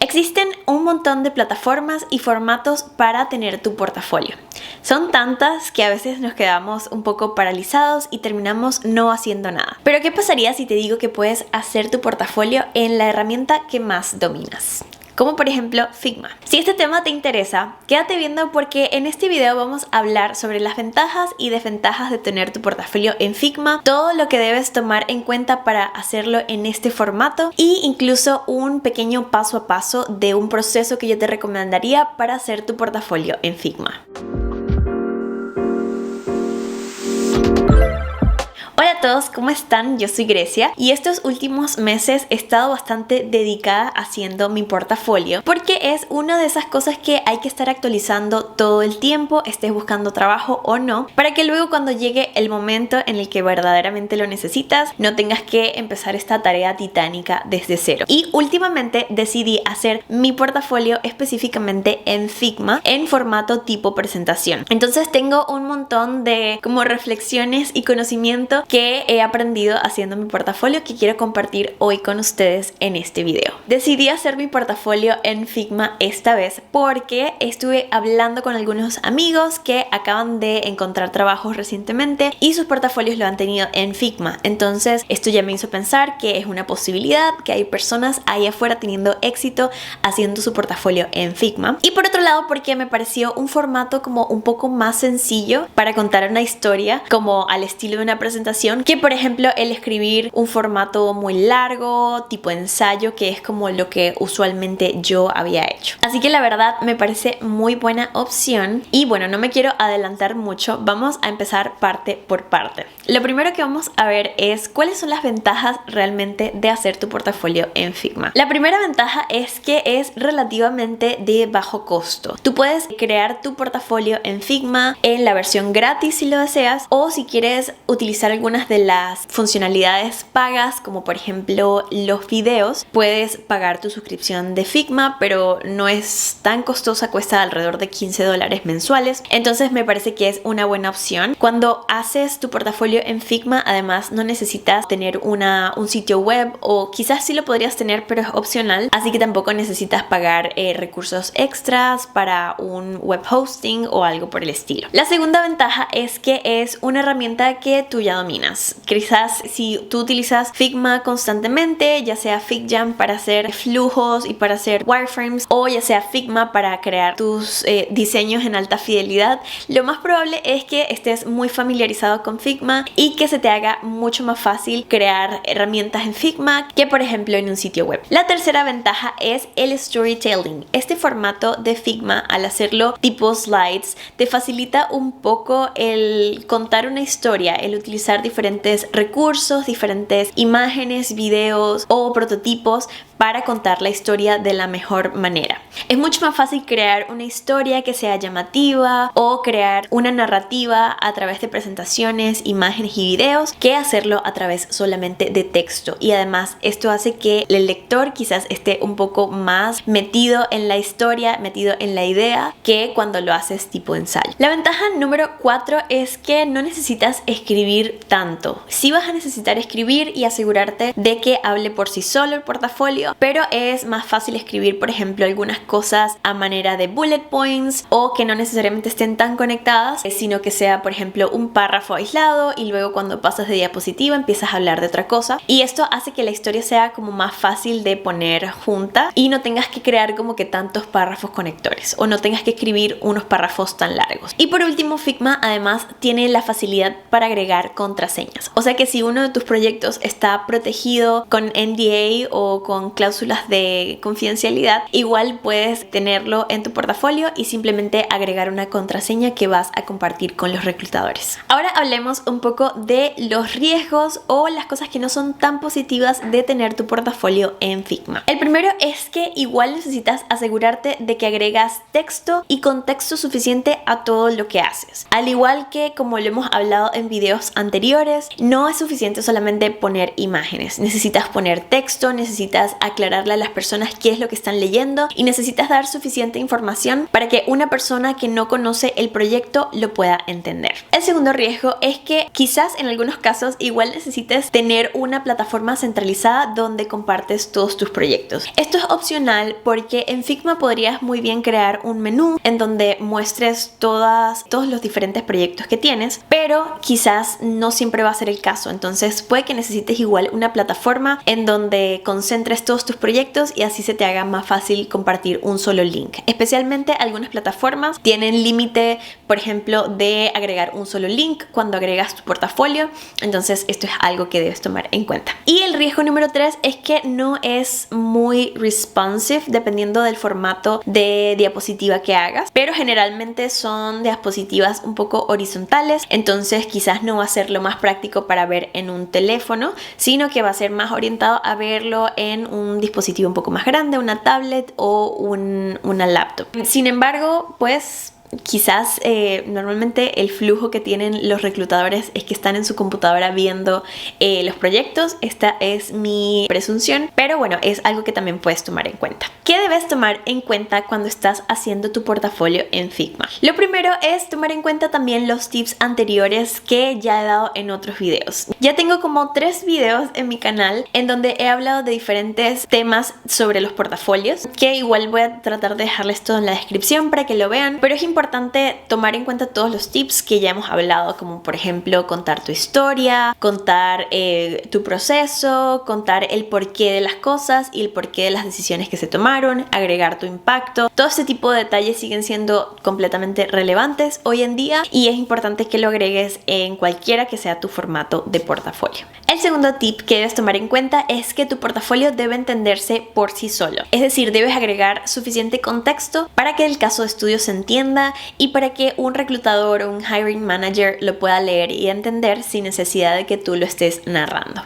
Existen un montón de plataformas y formatos para tener tu portafolio. Son tantas que a veces nos quedamos un poco paralizados y terminamos no haciendo nada. Pero ¿qué pasaría si te digo que puedes hacer tu portafolio en la herramienta que más dominas? Como por ejemplo Figma. Si este tema te interesa, quédate viendo porque en este video vamos a hablar sobre las ventajas y desventajas de tener tu portafolio en Figma, todo lo que debes tomar en cuenta para hacerlo en este formato e incluso un pequeño paso a paso de un proceso que yo te recomendaría para hacer tu portafolio en Figma. Hola a todos, ¿cómo están? Yo soy Grecia y estos últimos meses he estado bastante dedicada haciendo mi portafolio porque es una de esas cosas que hay que estar actualizando todo el tiempo, estés buscando trabajo o no, para que luego cuando llegue el momento en el que verdaderamente lo necesitas, no tengas que empezar esta tarea titánica desde cero. Y últimamente decidí hacer mi portafolio específicamente en Figma en formato tipo presentación. Entonces tengo un montón de como reflexiones y conocimiento que he aprendido haciendo mi portafolio que quiero compartir hoy con ustedes en este video. Decidí hacer mi portafolio en Figma esta vez porque estuve hablando con algunos amigos que acaban de encontrar trabajos recientemente y sus portafolios lo han tenido en Figma. Entonces esto ya me hizo pensar que es una posibilidad, que hay personas ahí afuera teniendo éxito haciendo su portafolio en Figma. Y por otro lado porque me pareció un formato como un poco más sencillo para contar una historia como al estilo de una presentación que por ejemplo el escribir un formato muy largo tipo ensayo, que es como lo que usualmente yo había hecho. Así que la verdad me parece muy buena opción y bueno, no me quiero adelantar mucho, vamos a empezar parte por parte. Lo primero que vamos a ver es cuáles son las ventajas realmente de hacer tu portafolio en Figma. La primera ventaja es que es relativamente de bajo costo. Tú puedes crear tu portafolio en Figma en la versión gratis si lo deseas, o si quieres utilizar algunas de las funcionalidades pagas, como por ejemplo los videos, puedes pagar tu suscripción de Figma, pero no es tan costosa, cuesta alrededor de $15 mensuales. Entonces me parece que es una buena opción. Cuando haces tu portafolio en Figma, además no necesitas tener un sitio web, o quizás sí lo podrías tener, pero es opcional, así que tampoco necesitas pagar recursos extras para un web hosting o algo por el estilo. La segunda ventaja es que es una herramienta que tú ya dominas. Quizás si tú utilizas Figma constantemente, ya sea FigJam para hacer flujos y para hacer wireframes, o ya sea Figma para crear tus diseños en alta fidelidad, lo más probable es que estés muy familiarizado con Figma y que se te haga mucho más fácil crear herramientas en Figma que por ejemplo en un sitio web. La tercera ventaja es el storytelling. Este formato de Figma, al hacerlo tipo slides, te facilita un poco el contar una historia, el utilizar diferentes recursos, diferentes imágenes, videos o prototipos para contar la historia de la mejor manera. Es mucho más fácil crear una historia que sea llamativa o crear una narrativa a través de presentaciones, imágenes y videos que hacerlo a través solamente de texto. Y además esto hace que el lector quizás esté un poco más metido en la historia, metido en la idea, que cuando lo haces tipo ensayo. La ventaja número 4 es que no necesitas escribir tanto. Sí vas a necesitar escribir y asegurarte de que hable por sí solo el portafolio, pero es más fácil escribir por ejemplo algunas cosas a manera de bullet points, o que no necesariamente estén tan conectadas, sino que sea por ejemplo un párrafo aislado y luego cuando pasas de diapositiva empiezas a hablar de otra cosa, y esto hace que la historia sea como más fácil de poner junta y no tengas que crear como que tantos párrafos conectores, o no tengas que escribir unos párrafos tan largos. Y por último, Figma además tiene la facilidad para agregar contraseñas, o sea que si uno de tus proyectos está protegido con NDA o con cláusulas de confidencialidad, igual puedes tenerlo en tu portafolio y simplemente agregar una contraseña que vas a compartir con los reclutadores. Ahora hablemos un poco de los riesgos o las cosas que no son tan positivas de tener tu portafolio en Figma. El primero es que igual necesitas asegurarte de que agregas texto y contexto suficiente a todo lo que haces. Al igual que como lo hemos hablado en videos anteriores, no es suficiente solamente poner imágenes. Necesitas poner texto, necesitas aclararle a las personas qué es lo que están leyendo y necesitas necesitas dar suficiente información para que una persona que no conoce el proyecto lo pueda entender. El segundo riesgo es que quizás en algunos casos igual necesites tener una plataforma centralizada donde compartes todos tus proyectos. Esto es opcional porque en Figma podrías muy bien crear un menú en donde muestres todos los diferentes proyectos que tienes, pero quizás no siempre va a ser el caso. Entonces puede que necesites igual una plataforma en donde concentres todos tus proyectos y así se te haga más fácil compartir un solo link. Especialmente algunas plataformas tienen límite, por ejemplo, de agregar un solo link cuando agregas tu portafolio. Entonces esto es algo que debes tomar en cuenta. Y el riesgo número 3 es que no es muy responsive dependiendo del formato de diapositiva que hagas, pero generalmente son diapositivas un poco horizontales, entonces quizás no va a ser lo más práctico para ver en un teléfono, sino que va a ser más orientado a verlo en un dispositivo un poco más grande, una tablet o una laptop. Sin embargo, pues quizás normalmente el flujo que tienen los reclutadores es que están en su computadora viendo los proyectos. Esta es mi presunción, pero bueno, es algo que también puedes tomar en cuenta. ¿Qué debes tomar en cuenta cuando estás haciendo tu portafolio en Figma? Lo primero es tomar en cuenta también los tips anteriores que ya he dado en otros videos. Ya tengo como 3 videos en mi canal en donde he hablado de diferentes temas sobre los portafolios, que igual voy a tratar de dejarles todo en la descripción para que lo vean, pero es importante tomar en cuenta todos los tips que ya hemos hablado, como por ejemplo contar tu historia, contar tu proceso, contar el porqué de las cosas y el porqué de las decisiones que se tomaron, agregar tu impacto. Todo este tipo de detalles siguen siendo completamente relevantes hoy en día y es importante que lo agregues en cualquiera que sea tu formato de portafolio. El segundo tip que debes tomar en cuenta es que tu portafolio debe entenderse por sí solo. Es decir, debes agregar suficiente contexto para que el caso de estudio se entienda y para que un reclutador o un hiring manager lo pueda leer y entender sin necesidad de que tú lo estés narrando.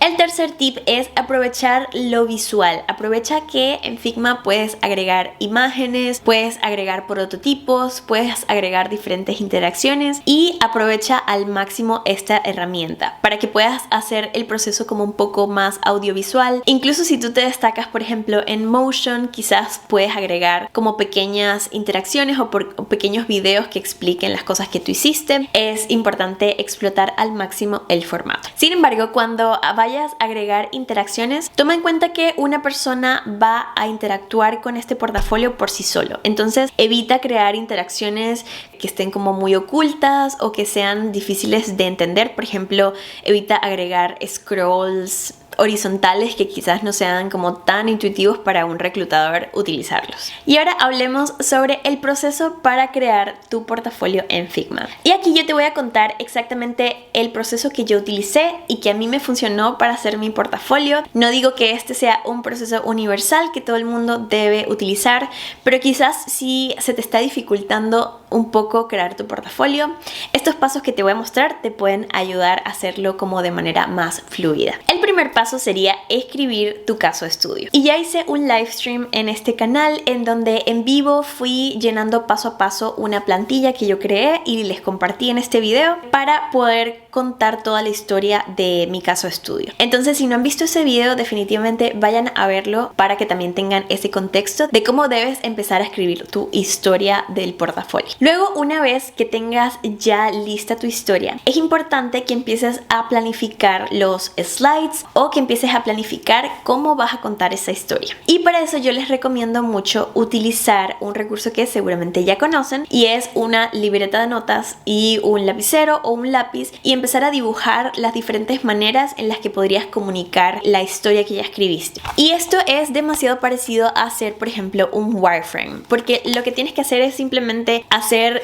El tercer tip es aprovechar lo visual. Aprovecha que en Figma puedes agregar imágenes, puedes agregar prototipos, puedes agregar diferentes interacciones y aprovecha al máximo esta herramienta para que puedas hacer el proceso como un poco más audiovisual. Incluso si tú te destacas, por ejemplo, en Motion, quizás puedes agregar como pequeñas interacciones o pequeños videos que expliquen las cosas que tú hiciste. Es importante explotar al máximo el formato. Sin embargo, cuando vayas a agregar interacciones, toma en cuenta que una persona va a interactuar con este portafolio por sí solo. Entonces evita crear interacciones que estén como muy ocultas o que sean difíciles de entender. Por ejemplo, evita agregar scrolls horizontales que quizás no sean como tan intuitivos para un reclutador utilizarlos. Y ahora hablemos sobre el proceso para crear tu portafolio en Figma. Y aquí yo te voy a contar exactamente el proceso que yo utilicé y que a mí me funcionó para hacer mi portafolio. No digo que este sea un proceso universal que todo el mundo debe utilizar, pero quizás si se te está dificultando un poco crear tu portafolio, estos pasos que te voy a mostrar te pueden ayudar a hacerlo como de manera más fluida. El primer paso sería escribir tu caso de estudio. Y ya hice un live stream en este canal en donde en vivo fui llenando paso a paso una plantilla que yo creé y les compartí en este video para poder contar toda la historia de mi caso de estudio. Entonces, si no han visto ese video, definitivamente vayan a verlo para que también tengan ese contexto de cómo debes empezar a escribir tu historia del portafolio. Luego, una vez que tengas ya lista tu historia, es importante que empieces a planificar los slides o que empieces a planificar cómo vas a contar esa historia. Y para eso yo les recomiendo mucho utilizar un recurso que seguramente ya conocen y es una libreta de notas y un lapicero o un lápiz y empezar a dibujar las diferentes maneras en las que podrías comunicar la historia que ya escribiste. Y esto es demasiado parecido a hacer, por ejemplo, un wireframe, porque lo que tienes que hacer es simplemente hacer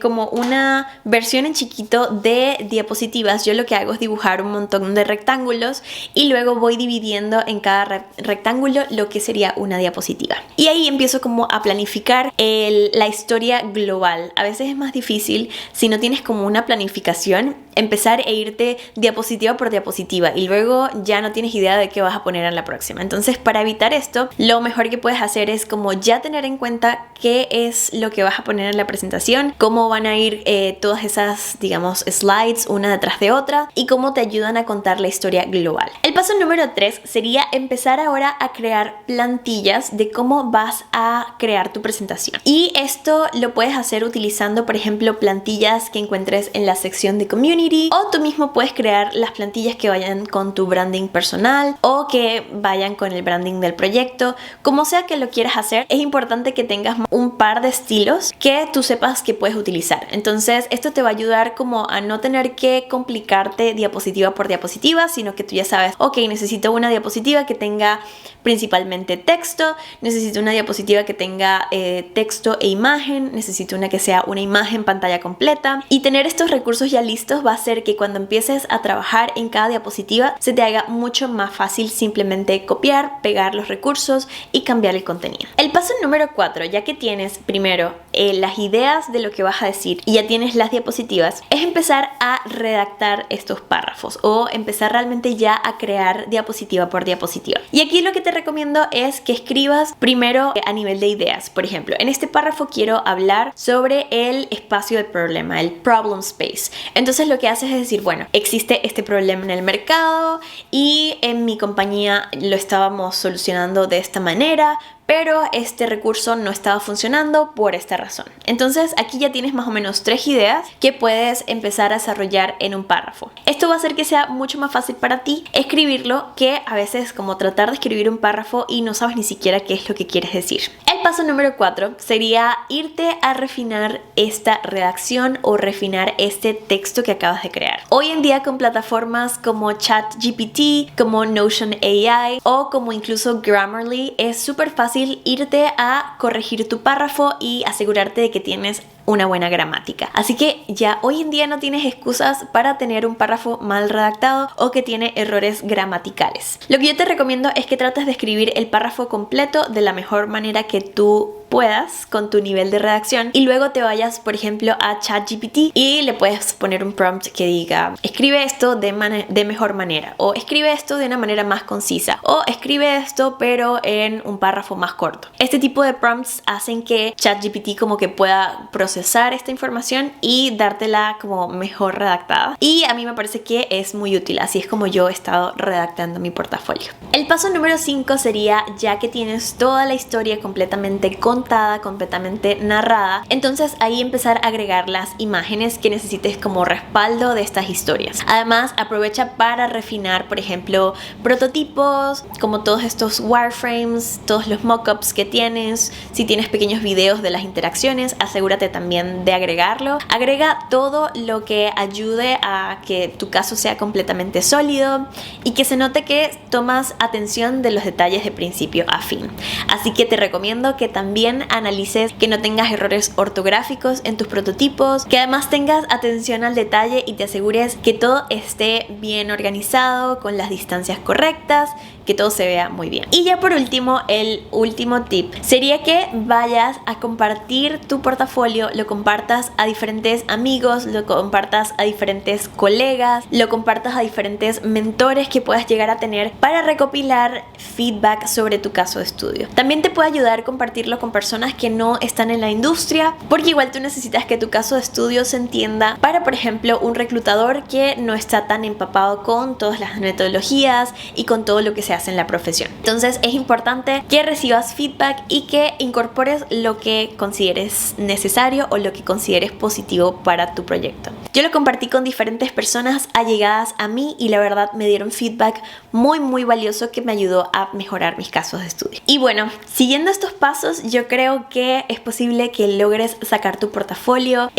como una versión en chiquito de diapositivas. Yo lo que hago es dibujar un montón de rectángulos y luego voy dividiendo en cada rectángulo lo que sería una diapositiva. Y ahí empiezo como a planificar la historia global. A veces es más difícil si no tienes como una planificación empezar e irte diapositiva por diapositiva y luego ya no tienes idea de qué vas a poner en la próxima. Entonces, para evitar esto, lo mejor que puedes hacer es como ya tener en cuenta qué es lo que vas a poner en la presentación, cómo van a ir todas esas, digamos, slides una detrás de otra y cómo te ayudan a contar la historia global. El paso número 3 sería empezar ahora a crear plantillas de cómo vas a crear tu presentación. Y esto lo puedes hacer utilizando, por ejemplo, plantillas que encuentres en la sección de Community, o tú mismo puedes crear las plantillas que vayan con tu branding personal o que vayan con el branding del proyecto. Como sea que lo quieras hacer, es importante que tengas un par de estilos que tú sepas que puedes utilizar. Entonces, esto te va a ayudar como a no tener que complicarte diapositiva por diapositiva, sino que tú ya sabes, ok, necesito una diapositiva que tenga principalmente texto, necesito una diapositiva que tenga texto e imagen, necesito una que sea una imagen pantalla completa, y tener estos recursos ya listos va a hacer que cuando empieces a trabajar en cada diapositiva se te haga mucho más fácil simplemente copiar, pegar los recursos y cambiar el contenido. El paso número 4, ya que tienes primero las ideas de lo que vas a decir y ya tienes las diapositivas, es empezar a redactar estos párrafos o empezar realmente ya a crear diapositiva por diapositiva. Y aquí lo que te recomiendo es que escribas primero a nivel de ideas. Por ejemplo, en este párrafo quiero hablar sobre el espacio de problema, el problem space. Entonces lo que haces es decir, bueno, existe este problema en el mercado y en mi compañía lo estábamos solucionando de esta manera, pero este recurso no estaba funcionando por esta razón. Entonces aquí ya tienes más o menos 3 ideas que puedes empezar a desarrollar en un párrafo. Esto va a hacer que sea mucho más fácil para ti escribirlo, que a veces como tratar de escribir un párrafo y no sabes ni siquiera qué es lo que quieres decir. El paso número 4 sería irte a refinar esta redacción o refinar este texto que acabas de crear. Hoy en día con plataformas como ChatGPT, como Notion AI o como incluso Grammarly, es súper fácil irte a corregir tu párrafo y asegurarte de que tienes una buena gramática. Así que ya hoy en día no tienes excusas para tener un párrafo mal redactado o que tiene errores gramaticales. Lo que yo te recomiendo es que trates de escribir el párrafo completo de la mejor manera que tú puedas con tu nivel de redacción y luego te vayas, por ejemplo, a ChatGPT y le puedes poner un prompt que diga escribe esto de mejor manera, o escribe esto de una manera más concisa, o escribe esto pero en un párrafo más corto. Este tipo de prompts hacen que ChatGPT como que pueda procesar esta información y dártela como mejor redactada, y a mí me parece que es muy útil. Así es como yo he estado redactando mi portafolio. El paso número 5 sería, ya que tienes toda la historia completamente contada, completamente narrada, entonces ahí empezar a agregar las imágenes que necesites como respaldo de estas historias. Además, aprovecha para refinar, por ejemplo, prototipos, como todos estos wireframes, todos los mockups que tienes. Si tienes pequeños videos de las interacciones, asegúrate también de agregarlo. Agrega todo lo que ayude a que tu caso sea completamente sólido y que se note que tomas atención de los detalles de principio a fin. Así que te recomiendo que también analices que no tengas errores ortográficos en tus prototipos, que además tengas atención al detalle y te asegures que todo esté bien organizado, con las distancias correctas, que todo se vea muy bien. Y ya por último, el último tip sería que vayas a compartir tu portafolio, lo compartas a diferentes amigos, lo compartas a diferentes colegas, lo compartas a diferentes mentores que puedas llegar a tener para recopilar feedback sobre tu caso de estudio. También te puede ayudar compartirlo con personas que no están en la industria, porque igual tú necesitas que tu caso de estudio se entienda para, por ejemplo, un reclutador que no está tan empapado con todas las metodologías y con todo lo que se hace en la profesión. Entonces es importante que recibas feedback y que incorpores lo que consideres necesario o lo que consideres positivo para tu proyecto. Yo lo compartí con diferentes personas allegadas a mí y la verdad me dieron feedback muy valioso que me ayudó a mejorar mis casos de estudio. Y bueno, siguiendo estos pasos, yo creo que es posible que logres sacar tu portafolio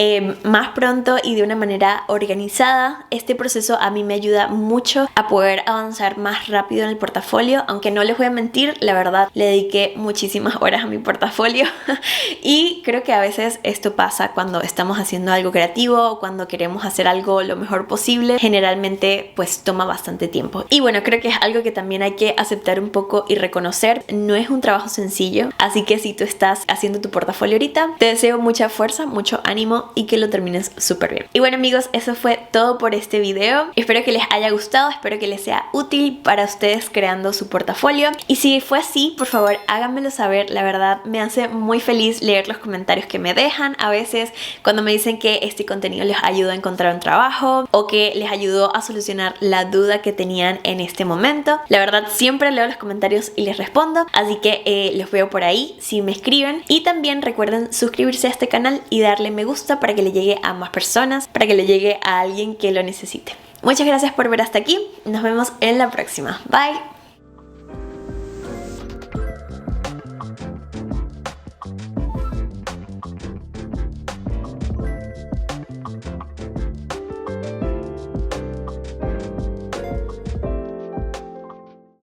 más pronto y de una manera organizada. Este proceso a mí me ayuda mucho a poder avanzar más rápido en el portafolio portafolio, aunque no les voy a mentir, la verdad le dediqué muchísimas horas a mi portafolio y creo que a veces esto pasa cuando estamos haciendo algo creativo o cuando queremos hacer algo lo mejor posible, generalmente pues toma bastante tiempo. Y bueno, creo que es algo que también hay que aceptar un poco y reconocer, no es un trabajo sencillo, así que si tú estás haciendo tu portafolio ahorita, te deseo mucha fuerza, mucho ánimo y que lo termines súper bien. Y bueno amigos, eso fue todo por este video. Espero que les haya gustado, espero que les sea útil para ustedes creando su portafolio. Y si fue así, por favor háganmelo saber, la verdad me hace muy feliz leer los comentarios que me dejan. A veces cuando me dicen que este contenido les ayudó a encontrar un trabajo o que les ayudó a solucionar la duda que tenían en este momento. La verdad siempre leo los comentarios y les respondo, así que los veo por ahí si me escriben. Y también recuerden suscribirse a este canal y darle me gusta para que le llegue a más personas, para que le llegue a alguien que lo necesite. Muchas gracias por ver hasta aquí, nos vemos en la próxima. Bye.